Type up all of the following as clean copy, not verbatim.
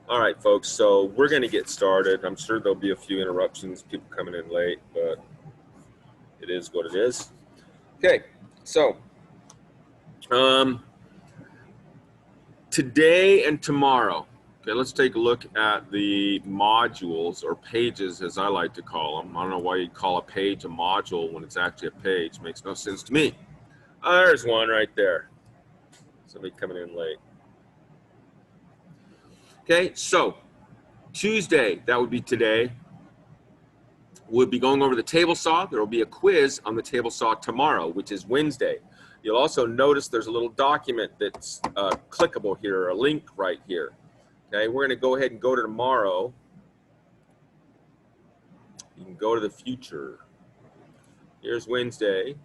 All right, folks, so we're going to get started. I'm sure there'll be a few interruptions, people coming in late, but it is what it is. Okay, so um, today and tomorrow, okay, let's take a look at the modules or pages, as I like to call them. I don't know why you'd call a page a module when it's actually a page. Makes no sense to me. Oh, there's one right there. Somebody coming in late. Okay, so Tuesday, that would be today. We'll be going over the table saw. There will be a quiz on the table saw tomorrow, which is Wednesday. You'll also notice there's a little document that's clickable here, a link right here. Okay, we're going to go ahead and go to tomorrow. You can go to the future. Here's Wednesday.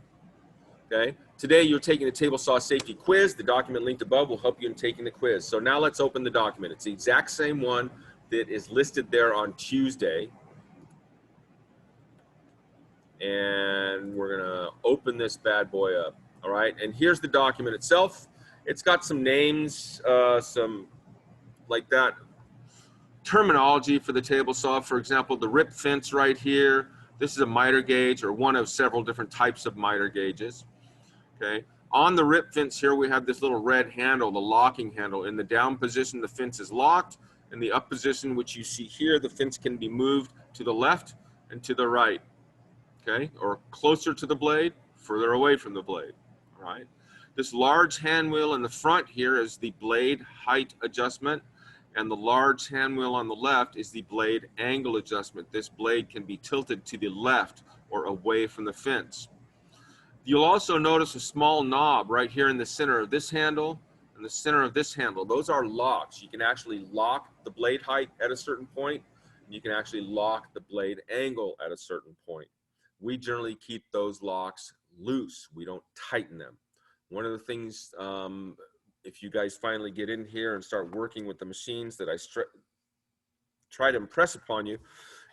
Okay, today you're taking the table saw safety quiz. The document linked above will help you in taking the quiz. So now let's open the document. It's the exact same one that is listed there on Tuesday. And we're gonna open this bad boy up. All right, and here's the document itself. It's got some names, some like that terminology for the table saw. For example, the rip fence right here. This is a miter gauge, or one of several different types of miter gauges. Okay, on the rip fence here we have this little red handle, the locking handle. In the down position the fence is locked. In the up position, which you see here, the fence can be moved to the left and to the right. Okay, or closer to the blade, further away from the blade. All right, this large hand wheel in the front here is the blade height adjustment, and the large hand wheel on the left is the blade angle adjustment. This blade can be tilted to the left or away from the fence. You'll also notice a small knob right here in the center of this handle and the center of this handle. Those are locks. You can actually lock the blade height at a certain point, and you can actually lock the blade angle at a certain point. We generally keep those locks loose. We don't tighten them. One of the things, if you guys finally get in here and start working with the machines, that I try to impress upon you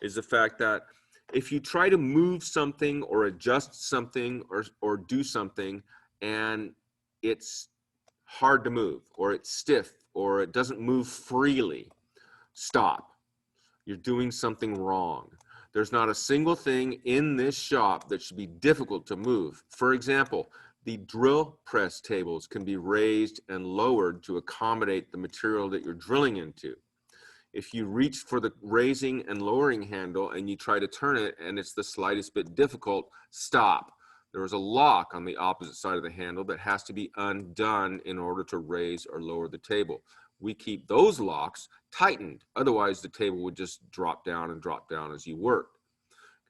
is the fact that if you try to move something or adjust something or do something and it's hard to move, or it's stiff, or it doesn't move freely, stop. You're doing something wrong. There's not a single thing in this shop that should be difficult to move. For example, the drill press tables can be raised and lowered to accommodate the material that you're drilling into. If you reach for the raising and lowering handle and you try to turn it and it's the slightest bit difficult, stop. There is a lock on the opposite side of the handle that has to be undone in order to raise or lower the table. We keep those locks tightened. Otherwise, the table would just drop down as you work.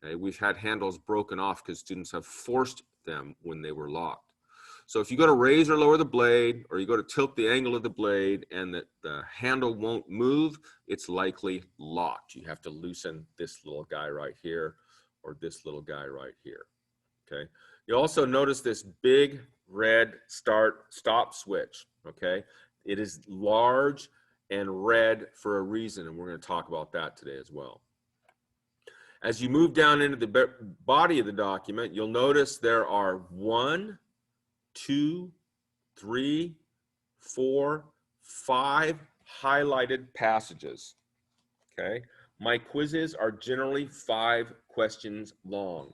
Okay, we've had handles broken off because students have forced them when they were locked. So if you go to raise or lower the blade, or you go to tilt the angle of the blade and the handle won't move, it's likely locked. You have to loosen this little guy right here or this little guy right here. Okay. You also notice this big red stop switch. Okay. It is large and red for a reason, and we're going to talk about that today as well. As you move down into the body of the document, you'll notice there are 1, 2, 3, 4, 5 highlighted passages. Okay. My quizzes are generally 5 questions long.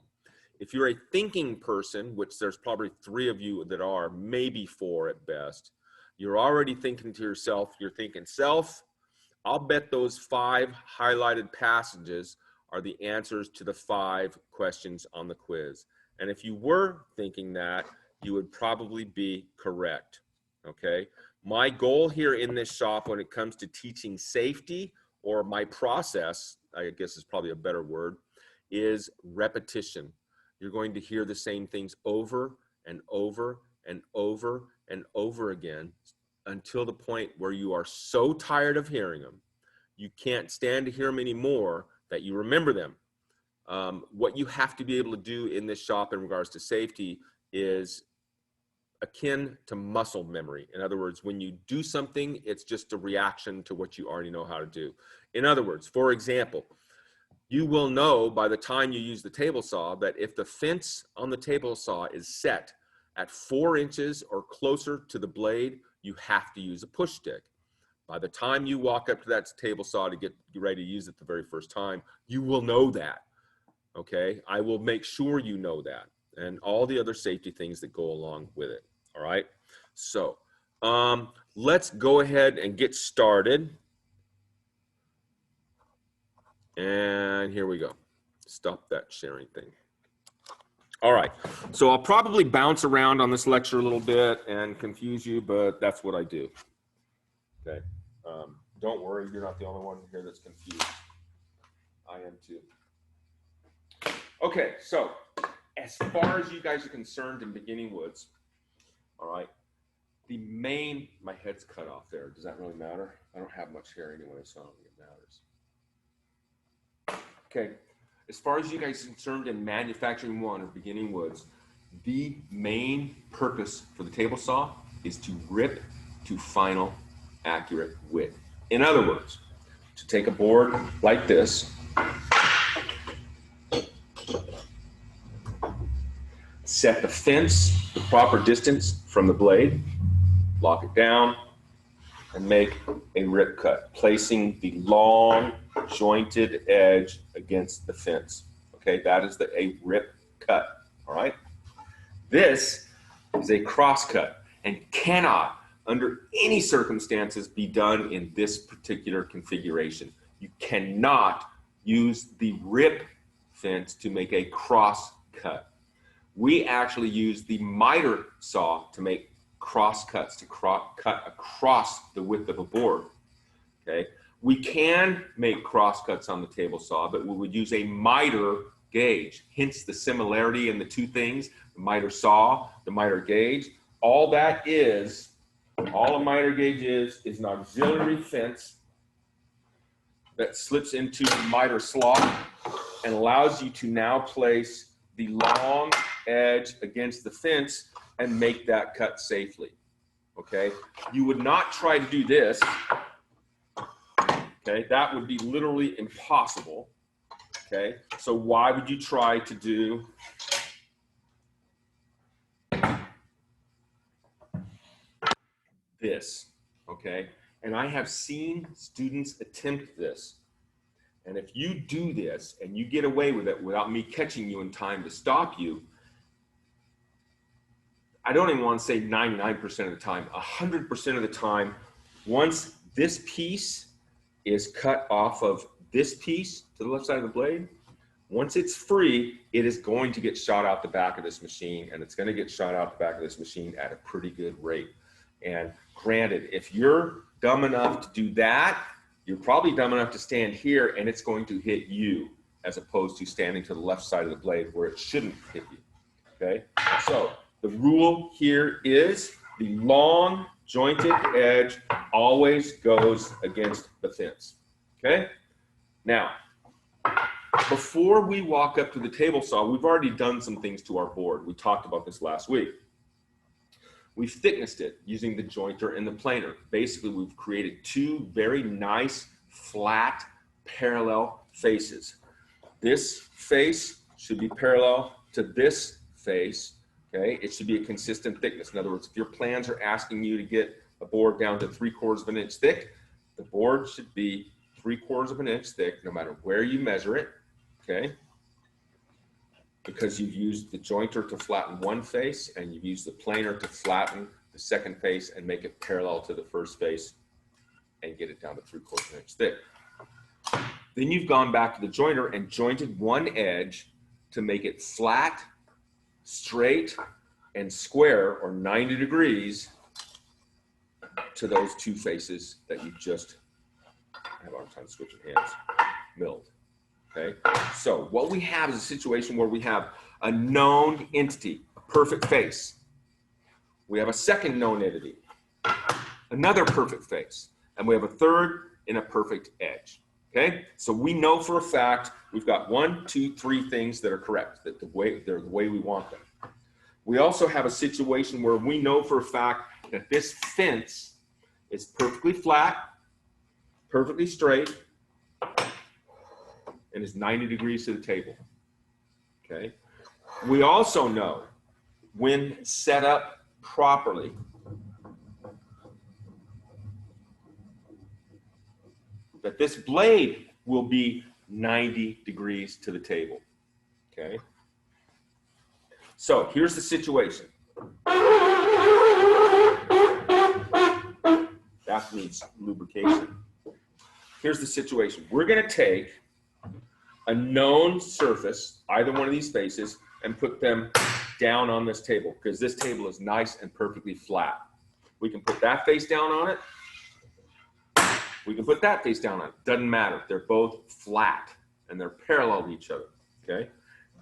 If you're a thinking person, which there's probably 3 of you that are, maybe 4 at best, you're already thinking to yourself, you're thinking, self, I'll bet those 5 highlighted passages are the answers to the 5 questions on the quiz. And if you were thinking that, you would probably be correct. Okay. My goal here in this shop when it comes to teaching safety, or my process, I guess is probably a better word, is repetition. You're going to hear the same things over and over and over and over again until the point where you are so tired of hearing them, you can't stand to hear them anymore, that you remember them. What you have to be able to do in this shop in regards to safety is akin to muscle memory. In other words, when you do something, it's just a reaction to what you already know how to do. In other words, for example, you will know by the time you use the table saw that if the fence on the table saw is set at 4 inches or closer to the blade, you have to use a push stick. By the time you walk up to that table saw to get ready to use it the very first time, you will know that, okay? I will make sure you know that and all the other safety things that go along with it, all right? So let's go ahead and get started. And here we go. Stop that sharing thing. All right, so I'll probably bounce around on this lecture a little bit and confuse you, but that's what I do, okay? Don't worry, you're not the only one here that's confused. I am too. Okay, so as far as you guys are concerned in beginning woods, all right, the main, my head's cut off there. Does that really matter? I don't have much hair anyway, so I don't think it matters. Okay, as far as you guys are concerned in manufacturing one or beginning woods, the main purpose for the table saw is to rip to final accurate width. In other words, to take a board like this, set the fence the proper distance from the blade, lock it down, and make a rip cut, placing the long jointed edge against the fence. Okay, that is a rip cut, all right? This is a cross cut and cannot, under any circumstances, be done in this particular configuration. You cannot use the rip fence to make a cross cut. We actually use the miter saw to make cross cuts, to cut across the width of a board, okay? We can make cross cuts on the table saw, but we would use a miter gauge, hence the similarity in the two things, the miter saw, the miter gauge. All that is, all a miter gauge is an auxiliary fence that slips into the miter slot and allows you to now place the long edge against the fence and make that cut safely, okay? You would not try to do this, okay? That would be literally impossible, okay? So why would you try to do this, okay? And I have seen students attempt this. And if you do this and you get away with it without me catching you in time to stop you, I don't even want to say 99% of the time, 100% of the time, once this piece is cut off of this piece to the left side of the blade, once it's free, it is going to get shot out the back of this machine, and it's going to get shot out the back of this machine at a pretty good rate. And granted, if you're dumb enough to do that, you're probably dumb enough to stand here and it's going to hit you as opposed to standing to the left side of the blade where it shouldn't hit you, okay? So the rule here is the long jointed edge always goes against the fence, okay? Now, before we walk up to the table saw, we've already done some things to our board. We talked about this last week. We've thicknessed it using the jointer and the planer. Basically, we've created two very nice, flat, parallel faces. This face should be parallel to this face, okay? It should be a consistent thickness. In other words, if your plans are asking you to get a board down to 3/4 of an inch thick, the board should be 3/4 of an inch thick no matter where you measure it, okay? Because you've used the jointer to flatten one face and you've used the planer to flatten the second face and make it parallel to the first face and get it down to 3/4 of an inch thick. Then you've gone back to the jointer and jointed one edge to make it flat, straight, and square, or 90 degrees to those two faces that you just, I have a hard time switching hands, milled. Okay, so what we have is a situation where we have a known entity, a perfect face. We have a second known entity, another perfect face, and we have a third in a perfect edge. Okay, so we know for a fact we've got 1, 2, 3 things that are correct, that they're the way we want them. We also have a situation where we know for a fact that this fence is perfectly flat, perfectly straight, and is 90 degrees to the table, okay? We also know when set up properly that this blade will be 90 degrees to the table, okay? So here's the situation. That needs lubrication. Here's the situation. We're gonna take a known surface, either one of these faces, and put them down on this table, because this table is nice and perfectly flat. We can put that face down on it. We can put that face down on it. Doesn't matter. They're both flat and they're parallel to each other, okay?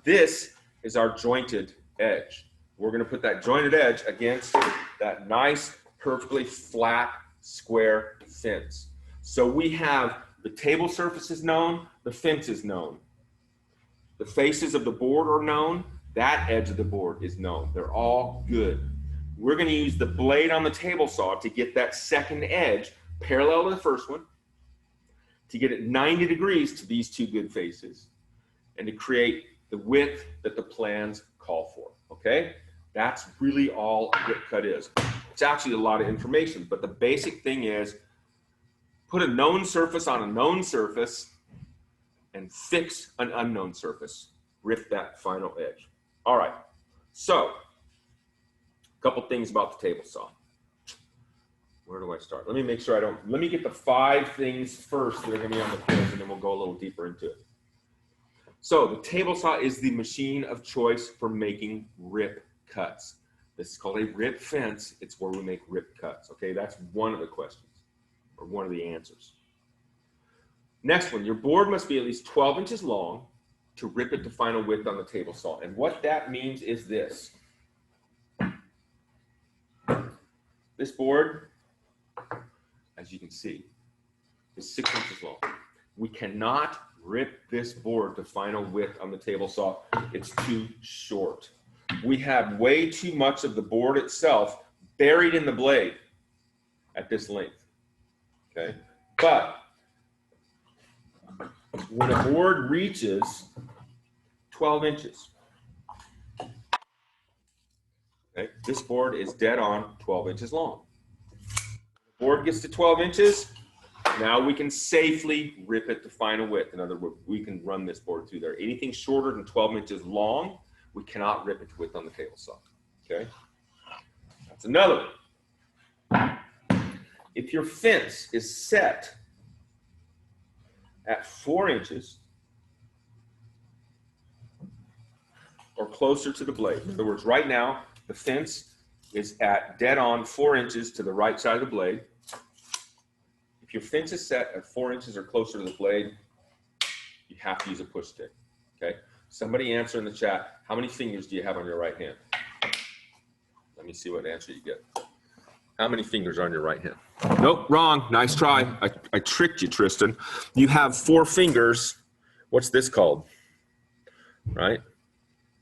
This is our jointed edge. We're gonna put that jointed edge against that nice, perfectly flat, square fence. So we have the table surface is known, the fence is known. The faces of the board are known, that edge of the board is known. They're all good. We're gonna use the blade on the table saw to get that second edge parallel to the first one, to get it 90 degrees to these two good faces, and to create the width that the plans call for, okay? That's really all a rip cut is. It's actually a lot of information, but the basic thing is put a known surface on a known surface and fix an unknown surface. Rip that final edge. All right, so a couple things about the table saw. Where do I start? Let me make sure let me get the 5 things first that are gonna be on the quiz, and then we'll go a little deeper into it. So the table saw is the machine of choice for making rip cuts. This is called a rip fence. It's where we make rip cuts, okay? That's one of the questions, or one of the answers. Next one, your board must be at least 12 inches long to rip it to final width on the table saw. And what that means is this. This board, as you can see, is 6 inches long. We cannot rip this board to final width on the table saw. It's too short. We have way too much of the board itself buried in the blade at this length, okay? But when a board reaches 12 inches, okay, this board is dead on 12 inches long. The board gets to 12 inches, now we can safely rip it to final width. In other words, we can run this board through there. Anything shorter than 12 inches long, we cannot rip it to width on the table saw, okay? That's another one. If your fence is set at 4 inches or closer to the blade, in other words, right now, the fence is at dead on 4 inches to the right side of the blade. If your fence is set at 4 inches or closer to the blade, you have to use a push stick, okay? Somebody answer in the chat, how many fingers do you have on your right hand? Let me see what answer you get. How many fingers are on your right hand? Nope, wrong. Nice try. I tricked you, Tristan. You have 4 fingers. What's this called? Right?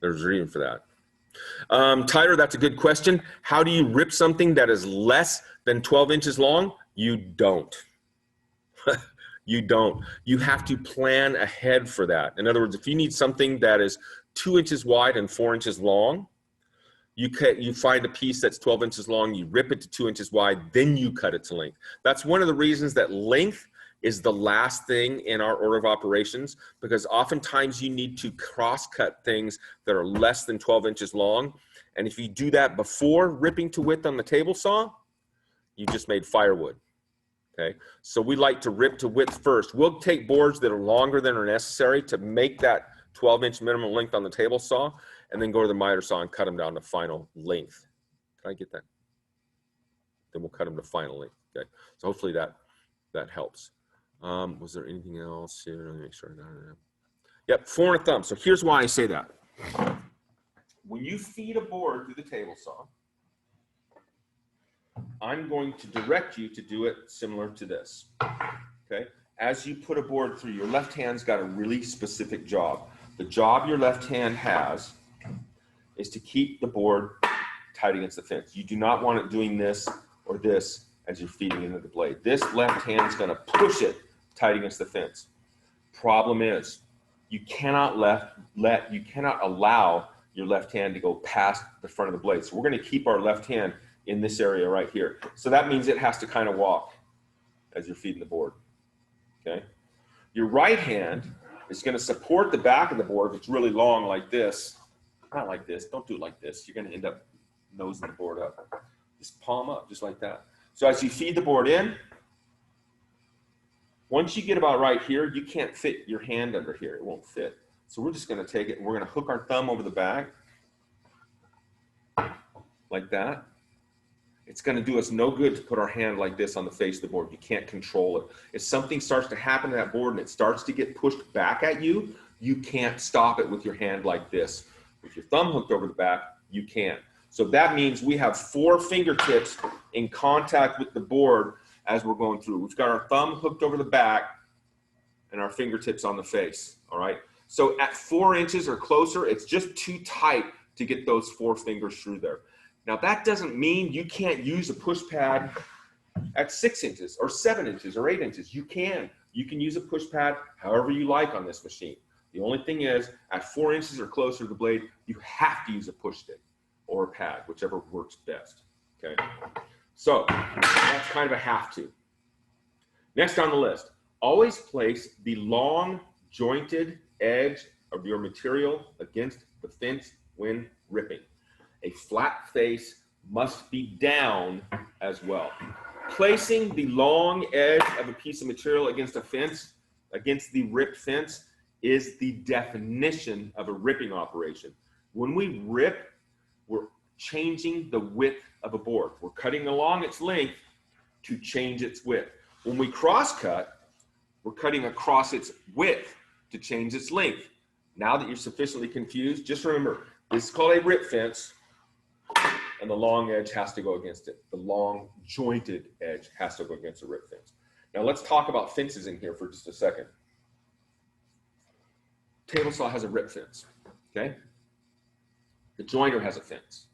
There's a reason for that. Tyler, that's a good question. How do you rip something that is less than 12 inches long? You don't. You don't. You have to plan ahead for that. In other words, if you need something that is 2 inches wide and 4 inches long, you find a piece that's 12 inches long, you rip it to 2 inches wide, then you cut it to length. That's one of the reasons that length is the last thing in our order of operations, because oftentimes you need to cross-cut things that are less than 12 inches long. And if you do that before ripping to width on the table saw, you just made firewood. Okay, so we like to rip to width first. We'll take boards that are longer than are necessary to make that 12-inch minimum length on the table saw, and then go to the miter saw and cut them down to final length. Can I get that? Then we'll cut them to final length. Okay, so hopefully that helps. Was there anything else here? Let me make sure I got it. Yep, 4 and a thumb. So here's why I say that. When you feed a board through the table saw, I'm going to direct you to do it similar to this, okay? As you put a board through, your left hand's got a really specific job. The job your left hand has is to keep the board tight against the fence. You do not want it doing this or this as you're feeding into the blade. This left hand's gonna push it tight against the fence. Problem is, you cannot allow your left hand to go past the front of the blade. So we're gonna keep our left hand in this area right here. So that means it has to kind of walk as you're feeding the board. okay? Your right hand is going to support the back of the board if it's really long like this. Not like this. Don't do it like this. You're going to end up nosing the board up. Just palm up, just like that. So as you feed the board in, once you get about right here, you can't fit your hand under here. It won't fit. So we're just going to take it and we're going to hook our thumb over the back like that. It's going to do us no good to put our hand like this on the face of the board. You can't control it. If something starts to happen to that board and it starts to get pushed back at you, you can't stop it with your hand like this. With your thumb hooked over the back, you can. So that means we have 4 fingertips in contact with the board as we're going through. We've got our thumb hooked over the back and our fingertips on the face, all right? So at 4 inches or closer, it's just too tight to get those 4 fingers through there. Now that doesn't mean you can't use a push pad at 6 inches or 7 inches or 8 inches. You can. You can use a push pad however you like on this machine. The only thing is, at 4 inches or closer to the blade, you have to use a push stick or a pad, whichever works best, okay? So that's kind of a have to. Next on the list, always place the long jointed edge of your material against the fence when ripping. A flat face must be down as well. Placing the long edge of a piece of material against a fence, against the ripped fence, is the definition of a ripping operation. When we rip, we're changing the width of a board. We're cutting along its length to change its width. When we cross cut, we're cutting across its width to change its length. Now that you're sufficiently confused, just remember, this is called a rip fence, and the long edge has to go against it. The long jointed edge has to go against a rip fence. Now let's talk about fences in here for just a second. Table saw has a rip fence, okay? The joiner has a fence.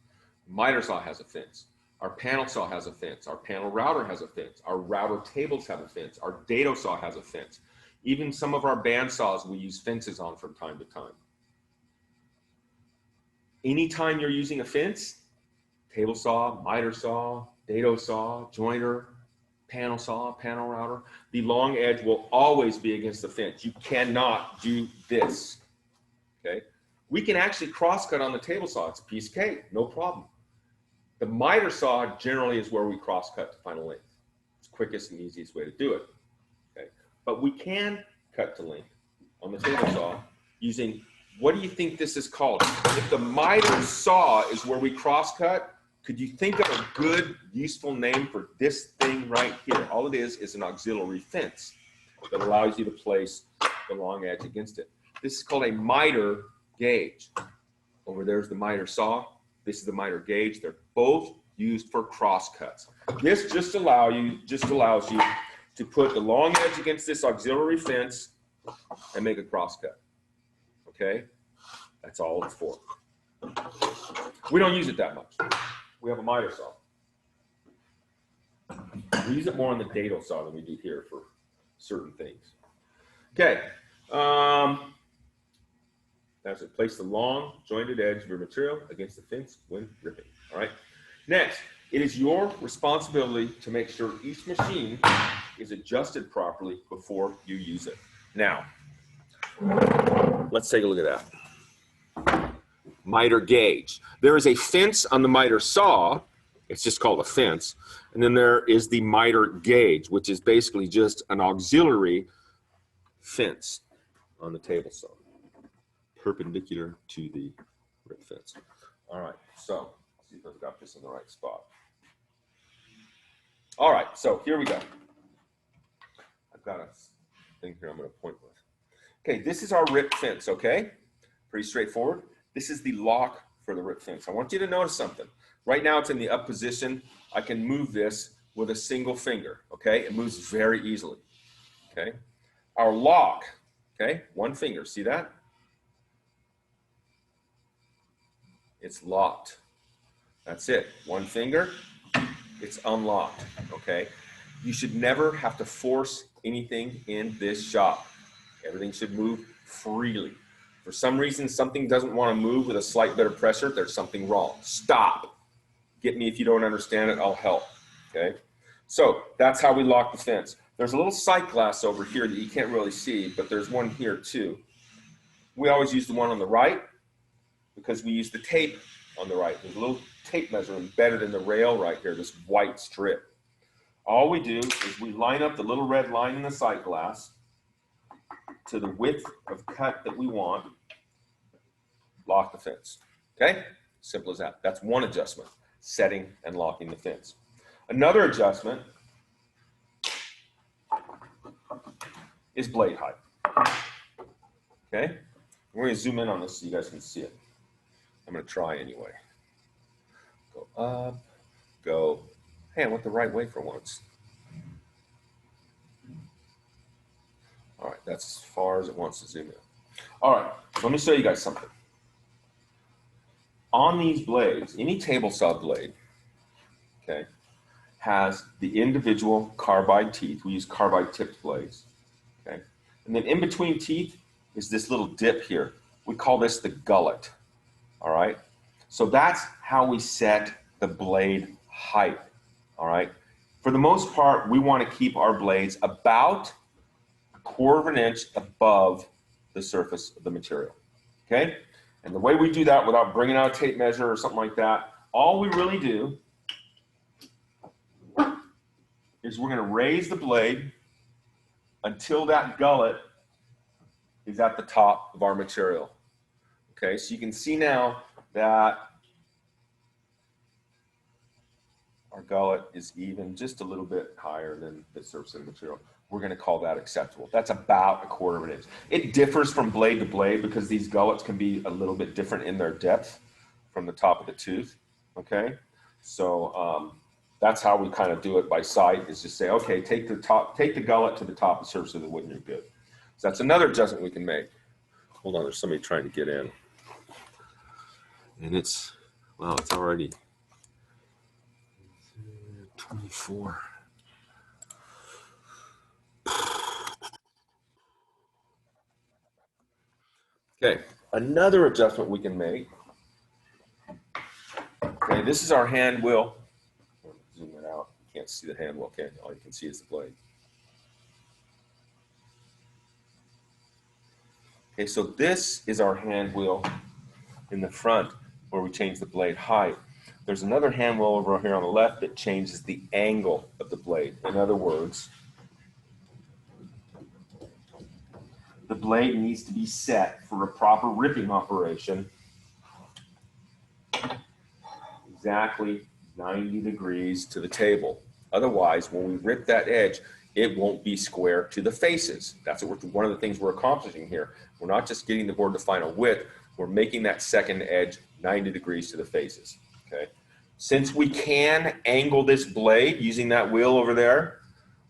Miter saw has a fence. Our panel saw has a fence. Our panel router has a fence. Our router tables have a fence. Our dado saw has a fence. Even some of our band saws we use fences on from time to time. Anytime you're using a fence, table saw, miter saw, dado saw, joiner, panel saw, panel router, the long edge will always be against the fence. You cannot do this, okay? We can actually cross cut on the table saw. It's a piece of cake, no problem. The miter saw generally is where we cross cut to final length. It's the quickest and easiest way to do it, okay? But we can cut to length on the table saw using, what do you think this is called? If the miter saw is where we cross cut, could you think of a good, useful name for this thing right here? All it is an auxiliary fence that allows you to place the long edge against it. This is called a miter gauge. Over there's the miter saw. This is the miter gauge. They're both used for cross cuts. This just allows you to put the long edge against this auxiliary fence and make a cross cut. Okay? That's all it's for. We don't use it that much. We have a miter saw. We use it more on the dado saw than we do here for certain things. Okay. That's it. Place the long jointed edge of your material against the fence when ripping. All right. Next, it is your responsibility to make sure each machine is adjusted properly before you use it. Now, let's take a look at that. Miter gauge. There is a fence on the miter saw. It's just called a fence. And then there is the miter gauge, which is basically just an auxiliary fence on the table saw, perpendicular to the rip fence. All right, so let's see if I've got this in the right spot. All right, so here we go. I've got a thing here I'm going to point with. Okay, this is our rip fence, okay? Pretty straightforward. This is the lock for the rip fence. I want you to notice something. Right now it's in the up position. I can move this with a single finger, okay? It moves very easily, okay? Our lock, okay? One finger, see that? It's locked. That's it. One finger, it's unlocked, okay? You should never have to force anything in this shop. Everything should move freely. For some reason, something doesn't want to move with a slight bit of pressure, there's something wrong. Stop. Get me if you don't understand it, I'll help, okay? So that's how we lock the fence. There's a little sight glass over here that you can't really see, but there's one here too. We always use the one on the right because we use the tape on the right. There's a little tape measure embedded in the rail right here, this white strip. All we do is we line up the little red line in the sight glass to the width of cut that we want, lock the fence. Okay? Simple as that. That's one adjustment, setting and locking the fence. Another adjustment is blade height. Okay? We're going to zoom in on this so you guys can see it. I'm going to try anyway. Go up, go. Hey, I went the right way for once. All right, that's as far as it wants to zoom in. All right, so let me show you guys something. On these blades, any table saw blade, okay, has the individual carbide teeth. We use carbide tipped blades, okay? And then in between teeth is this little dip here. We call this the gullet, all right? So that's how we set the blade height, all right? For the most part, we want to keep our blades about 1/4 inch above the surface of the material, okay? And the way we do that without bringing out a tape measure or something like that, all we really do is we're going to raise the blade until that gullet is at the top of our material. Okay, so you can see now that our gullet is even just a little bit higher than the surface of the material. We're going to call that acceptable. That's about 1/4 inch. It differs from blade to blade because these gullets can be a little bit different in their depth from the top of the tooth. Okay, so that's how we kind of do it by sight, is just say, okay, take the gullet to the top of the surface of the wood and you're good. So that's another adjustment we can make. Hold on, there's somebody trying to get in. And it's, well, it's already 24. Okay, another adjustment we can make. Okay, this is our hand wheel. Zoom it out. You can't see the hand wheel, can you? All you can see is the blade. Okay, so this is our hand wheel in the front where we change the blade height. There's another hand wheel over here on the left that changes the angle of the blade. In other words, the blade needs to be set for a proper ripping operation exactly 90 degrees to the table. Otherwise, when we rip that edge, it won't be square to the faces. That's what one of the things we're accomplishing here. We're not just getting the board to final width, we're making that second edge 90 degrees to the faces, okay? Since we can angle this blade using that wheel over there,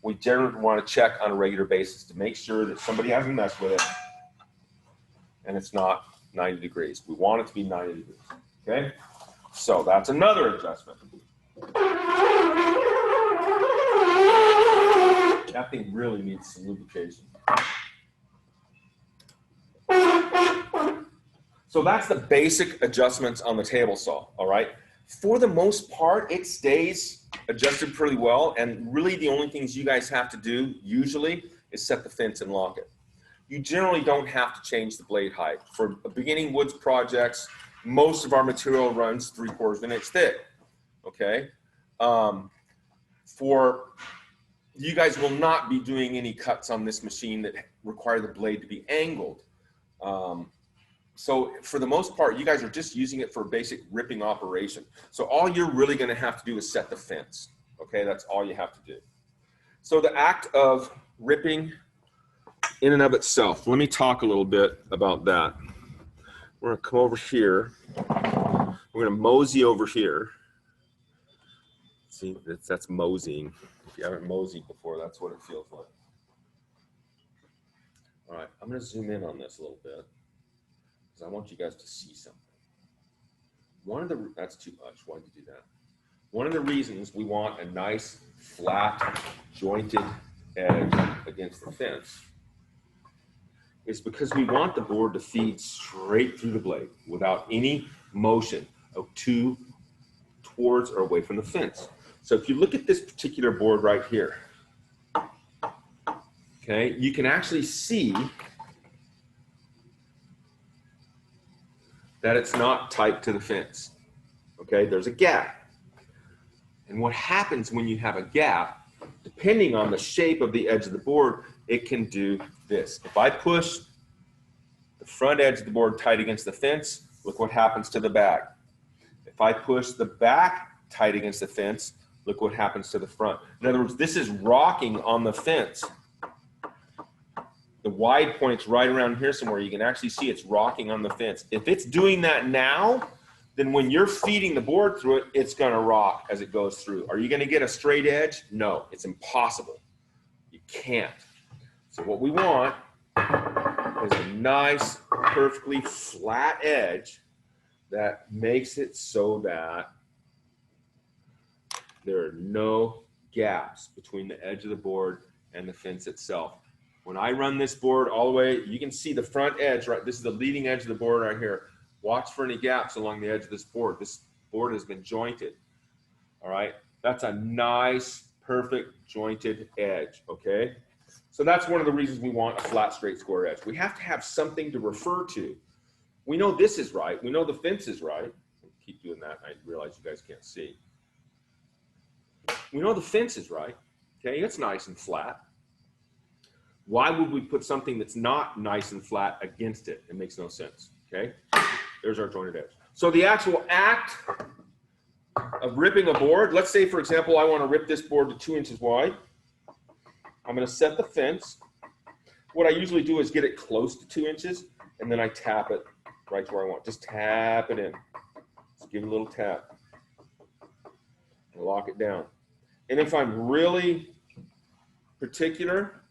we generally want to check on a regular basis to make sure that somebody hasn't messed with it and it's not 90 degrees. We want it to be 90 degrees, okay? So that's another adjustment. That thing really needs some lubrication. So that's the basic adjustments on the table saw, all right? For the most part, it stays adjusted pretty well, and really the only things you guys have to do usually is set the fence and lock it. You generally don't have to change the blade height. For beginning woods projects, most of our material runs 3/4 of an inch thick, okay? For you guys will not be doing any cuts on this machine that require the blade to be angled. So for the most part, you guys are just using it for a basic ripping operation. So all you're really going to have to do is set the fence. Okay, that's all you have to do. So the act of ripping in and of itself, let me talk a little bit about that. We're going to come over here. We're going to mosey over here. See, that's moseying. If you haven't moseyed before, that's what it feels like. All right, I'm going to zoom in on this a little bit, because I want you guys to see something. That's too much. Why'd you do that? One of the reasons we want a nice, flat, jointed edge against the fence is because we want the board to feed straight through the blade without any motion of towards or away from the fence. So if you look at this particular board right here, okay, you can actually see that it's not tight to the fence. Okay, there's a gap. And what happens when you have a gap, depending on the shape of the edge of the board, it can do this. If I push the front edge of the board tight against the fence, look what happens to the back. If I push the back tight against the fence, look what happens to the front. In other words, this is rocking on the fence. The wide point's right around here somewhere. You can actually see it's rocking on the fence. If it's doing that now, then when you're feeding the board through it, it's gonna rock as it goes through. Are you gonna get a straight edge? No, it's impossible. You can't. So what we want is a nice, perfectly flat edge that makes it so that there are no gaps between the edge of the board and the fence itself. When I run this board all the way, you can see the front edge, right? This is the leading edge of the board right here. Watch for any gaps along the edge of this board. This board has been jointed, all right? That's a nice, perfect jointed edge, okay? So that's one of the reasons we want a flat, straight, square edge. We have to have something to refer to. We know this is right. We know the fence is right. Keep doing that. I realize you guys can't see. We know the fence is right, okay? It's nice and flat. Why would we put something that's not nice and flat against it? It makes no sense, okay? There's our jointed edge. So the actual act of ripping a board, let's say, for example, I want to rip this board to 2 inches wide. I'm going to set the fence. What I usually do is get it close to 2 inches, and then I tap it right to where I want. Just tap it in. Just give it a little tap. And lock it down. And if I'm really particular,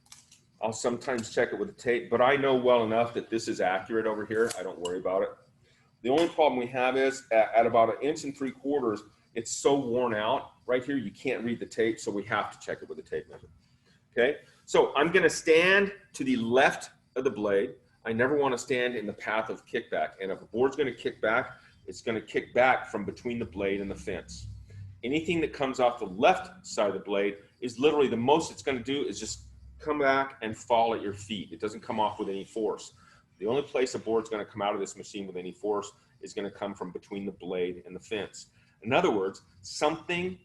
I'll sometimes check it with a tape, but I know well enough that this is accurate over here. I don't worry about it. The only problem we have is at about 1.75 inches, it's so worn out right here, you can't read the tape, so we have to check it with a tape measure. Okay, so I'm gonna stand to the left of the blade. I never wanna stand in the path of kickback, and if a board's gonna kick back, it's gonna kick back from between the blade and the fence. Anything that comes off the left side of the blade is literally the most it's gonna do is just come back and fall at your feet. It doesn't come off with any force. The only place a board's going to come out of this machine with any force is going to come from between the blade and the fence. In other words, something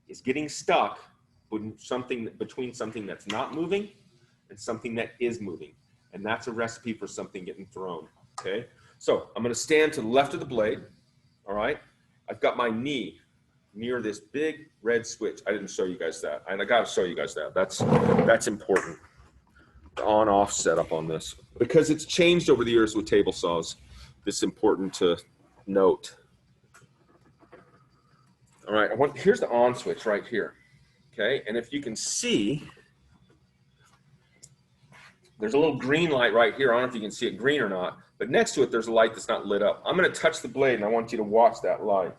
is getting stuck between something that's not moving and something that is moving. And that's a recipe for something getting thrown, okay? So I'm going to stand to the left of the blade, all right? I've got my knee near this big red switch. I didn't show you guys that. And I got to show you guys that. That's important. The on-off setup on this, because it's changed over the years with table saws. This is important to note. All right, here's the on switch right here. Okay, and if you can see, there's a little green light right here. I don't know if you can see it green or not, but next to it, there's a light that's not lit up. I'm going to touch the blade, and I want you to watch that light.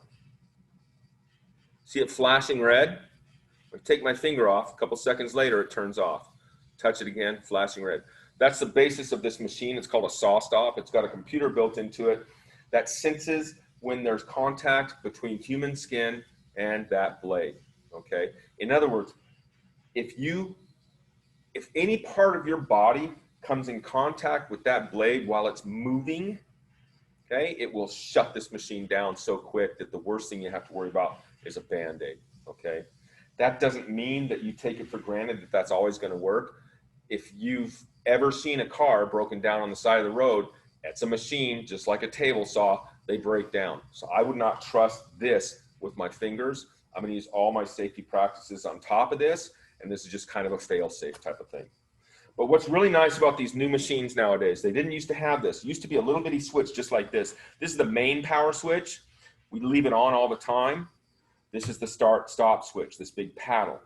See it flashing red? I take my finger off. A couple seconds later, it turns off. Touch it again, flashing red. That's the basis of this machine. It's called a saw stop. It's got a computer built into it that senses when there's contact between human skin and that blade, okay? In other words, if any part of your body comes in contact with that blade while it's moving, okay, it will shut this machine down so quick that the worst thing you have to worry about is a Band-Aid, okay? That doesn't mean that you take it for granted that that's always gonna work. If you've ever seen a car broken down on the side of the road, it's a machine, just like a table saw, they break down. So I would not trust this with my fingers. I'm gonna use all my safety practices on top of this, and this is just kind of a fail-safe type of thing. But what's really nice about these new machines nowadays, they didn't used to have this. It used to be a little bitty switch just like this. This is the main power switch. We leave it on all the time. This is the start-stop switch, this big paddle.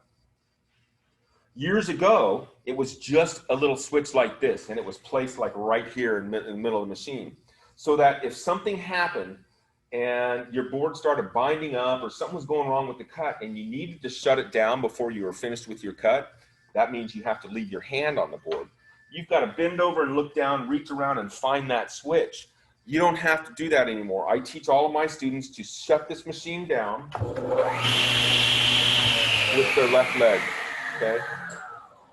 Years ago, it was just a little switch like this, and it was placed like right here in the middle of the machine. So that if something happened and your board started binding up or something was going wrong with the cut and you needed to shut it down before you were finished with your cut, that means you have to leave your hand on the board. You've got to bend over and look down, reach around and find that switch. You don't have to do that anymore. I teach all of my students to shut this machine down with their left leg, okay?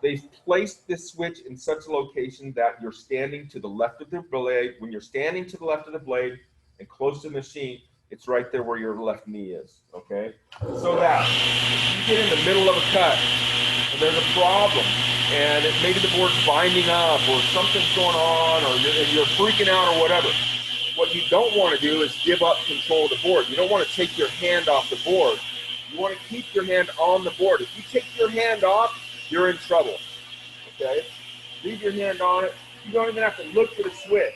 They place this switch in such a location that you're standing to the left of the blade. When you're standing to the left of the blade and close to the machine, it's right there where your left knee is, okay? So that if you get in the middle of a cut and there's a problem, and maybe the board's binding up or something's going on, or you're freaking out or whatever, what you don't want to do is give up control of the board. You don't want to take your hand off the board. You want to keep your hand on the board. If you take your hand off, you're in trouble, okay? Leave your hand on it. You don't even have to look for the switch.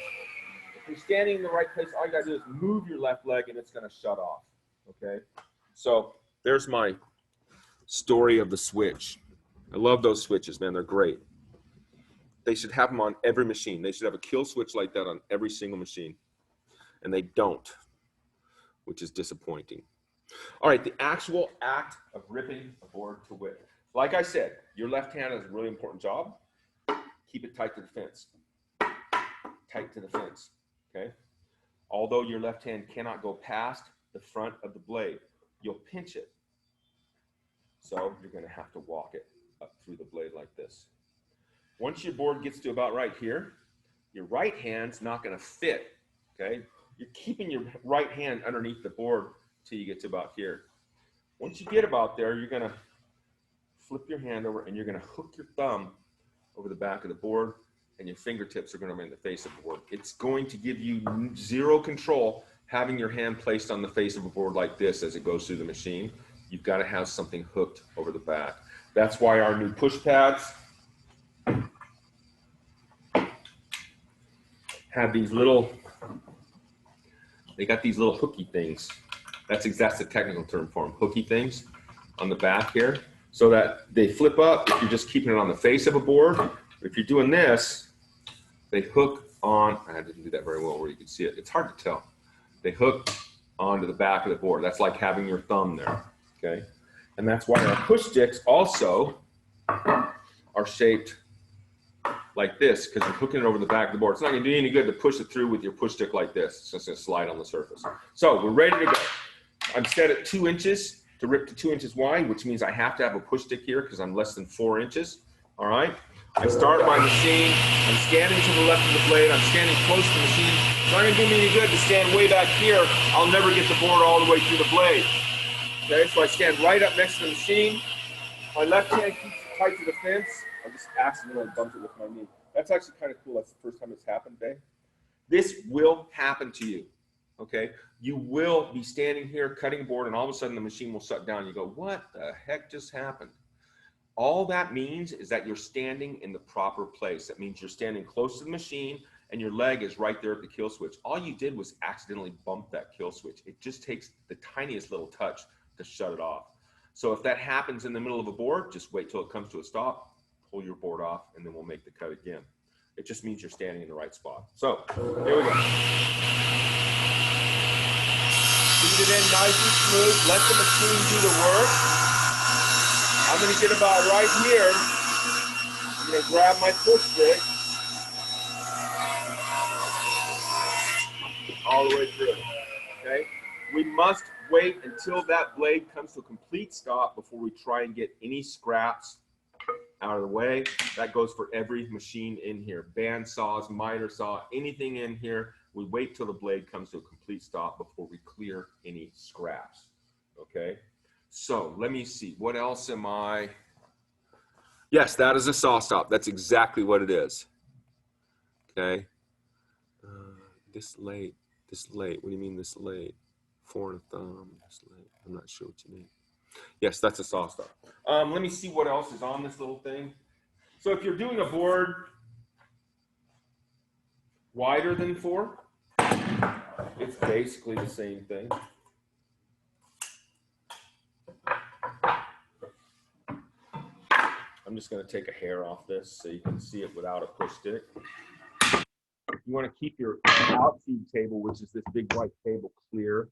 If you're standing in the right place, all you got to do is move your left leg and it's going to shut off, okay? So there's my story of the switch. I love those switches, man. They're great. They should have them on every machine. They should have a kill switch like that on every single machine. And they don't, which is disappointing. All right, the actual act of ripping a board to width. Like I said, your left hand has a really important job. Keep it tight to the fence. Tight to the fence, okay? Although your left hand cannot go past the front of the blade, you'll pinch it. So you're gonna have to walk it up through the blade like this. Once your board gets to about right here, your right hand's not gonna fit, okay? You're keeping your right hand underneath the board till you get to about here. Once you get about there, you're gonna flip your hand over and you're gonna hook your thumb over the back of the board, and your fingertips are gonna be in the face of the board. It's going to give you zero control having your hand placed on the face of a board like this as it goes through the machine. You've gotta have something hooked over the back. That's why our new push pads have these little, they got these little hooky things. That's the technical term for them, hooky things on the back here, so that they flip up if you're just keeping it on the face of a board. But if you're doing this, they hook on, I didn't do that very well where you can see it. It's hard to tell. They hook onto the back of the board. That's like having your thumb there, okay? And that's why our push sticks also are shaped like this, because you're hooking it over the back of the board. It's not gonna do any good to push it through with your push stick like this. It's just gonna slide on the surface. So we're ready to go. I'm set at 2 inches to rip to 2 inches wide, which means I have to have a push stick here because I'm less than 4 inches, all right? I start my machine, I'm standing to the left of the blade, I'm standing close to the machine. It's not gonna do me any good to stand way back here. I'll never get the board all the way through the blade. Okay, so I stand right up next to the machine. My left hand keeps it tight to the fence. I just accidentally bumped it with my knee. That's actually kind of cool. That's the first time it's happened today. This will happen to you, okay? You will be standing here cutting a board and all of a sudden the machine will shut down. You go, what the heck just happened? All that means is that you're standing in the proper place. That means you're standing close to the machine and your leg is right there at the kill switch. All you did was accidentally bump that kill switch. It just takes the tiniest little touch to shut it off. So if that happens in the middle of a board, just wait till it comes to a stop, pull your board off, and then we'll make the cut again. It just means you're standing in the right spot. So here we go. Feed it in nice and smooth. Let the machine do the work. I'm going to get about right here. I'm going to grab my push stick all the way through. Okay? We must wait until that blade comes to a complete stop before we try and get any scraps out of the way. That goes for every machine in here. Band saws, miter saw, anything in here. We wait till the blade comes to a complete stop before we clear any scraps. Okay? So let me see. What else am I? Yes, that is a saw stop. That's exactly what it is. Okay? This late. What do you mean this late? 4 and a thumb. This late. I'm not sure what you mean. Yes, that's a saw stop. Let me see what else is on this little thing. So if you're doing a board wider than 4, it's basically the same thing. I'm just going to take a hair off this so you can see it without a push stick. You want to keep your outfeed table, which is this big white table, clear,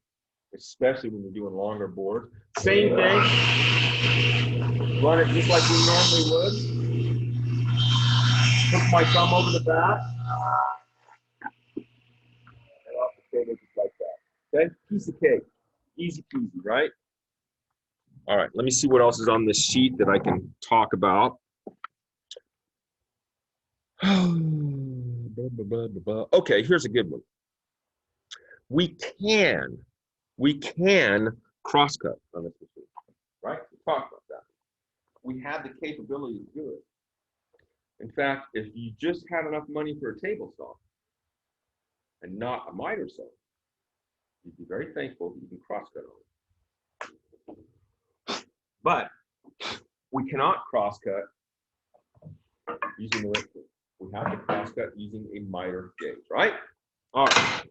especially when you're doing longer boards. Same thing. Run it just like we normally would. Hook my thumb over the back. And off the table just like that. Okay? Piece of cake. Easy peasy, right? All right, let me see what else is on this sheet that I can talk about. Okay, here's a good one. We can crosscut on this machine, right? We talked about that. We have the capability to do it. In fact, if you just had enough money for a table saw and not a miter saw, you'd be very thankful that you can crosscut on it. But we cannot crosscut using the lift tool. We have to crosscut using a miter gauge, right? All right.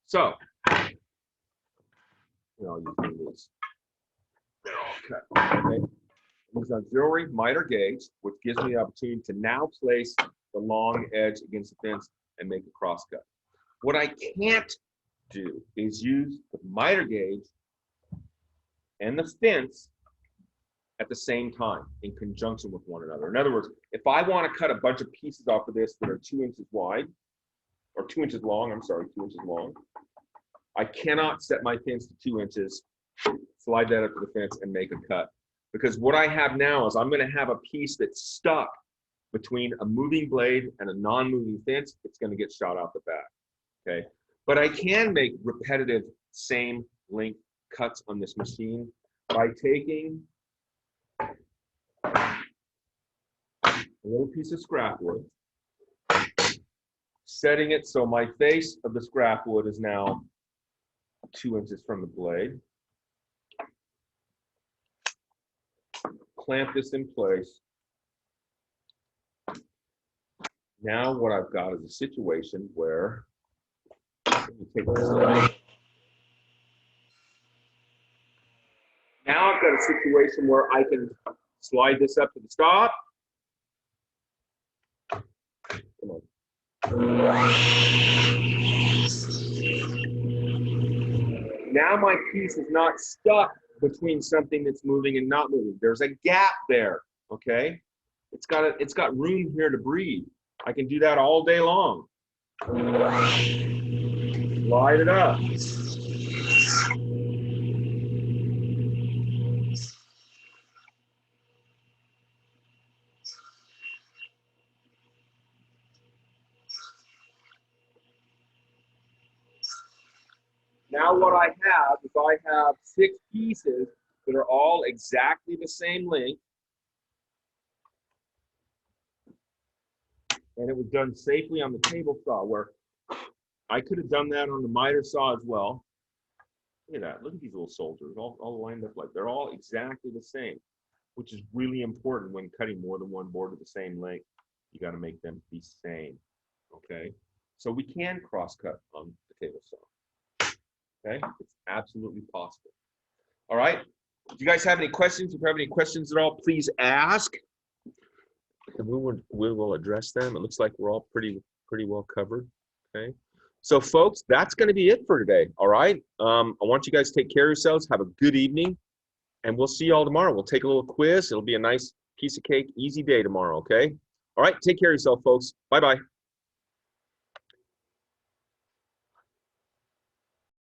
So, I'll use one of these. They're all cut. Okay. Use an auxiliary miter gauge, which gives me the opportunity to now place the long edge against the fence and make a crosscut. What I can't do is use the miter gauge and the fence at the same time in conjunction with one another. In other words, if I want to cut a bunch of pieces off of this that are 2 inches wide, or 2 inches long, I'm sorry, 2 inches long, I cannot set my fence to 2 inches, slide that up to the fence and make a cut. Because what I have now is I'm going to have a piece that's stuck between a moving blade and a non-moving fence. It's going to get shot out the back, okay? But I can make repetitive same length cuts on this machine by taking a little piece of scrap wood, setting it so my face of the scrap wood is now 2 inches from the blade. Clamp this in place. Now what I've got is a situation where, let me take this out. Now I've got a situation where I can slide this up to the stop. Come on. Now my piece is not stuck between something that's moving and not moving. There's a gap there, okay? It's got room here to breathe. I can do that all day long. Slide it up. Now what I have is I have 6 pieces that are all exactly the same length. And it was done safely on the table saw, where I could have done that on the miter saw as well. Look at that. Look at these little soldiers all lined up like they're all exactly the same, which is really important when cutting more than one board of the same length. You got to make them the same. Okay. So we can cross cut on the table saw. Okay, it's absolutely possible. All right. Do you guys have any questions? If you have any questions at all, please ask. And we will address them. It looks like we're all pretty well covered. Okay. So folks, that's going to be it for today. All right. I want you guys to take care of yourselves. Have a good evening. And we'll see you all tomorrow. We'll take a little quiz. It'll be a nice piece of cake, easy day tomorrow. Okay. All right. Take care of yourself, folks. Bye-bye.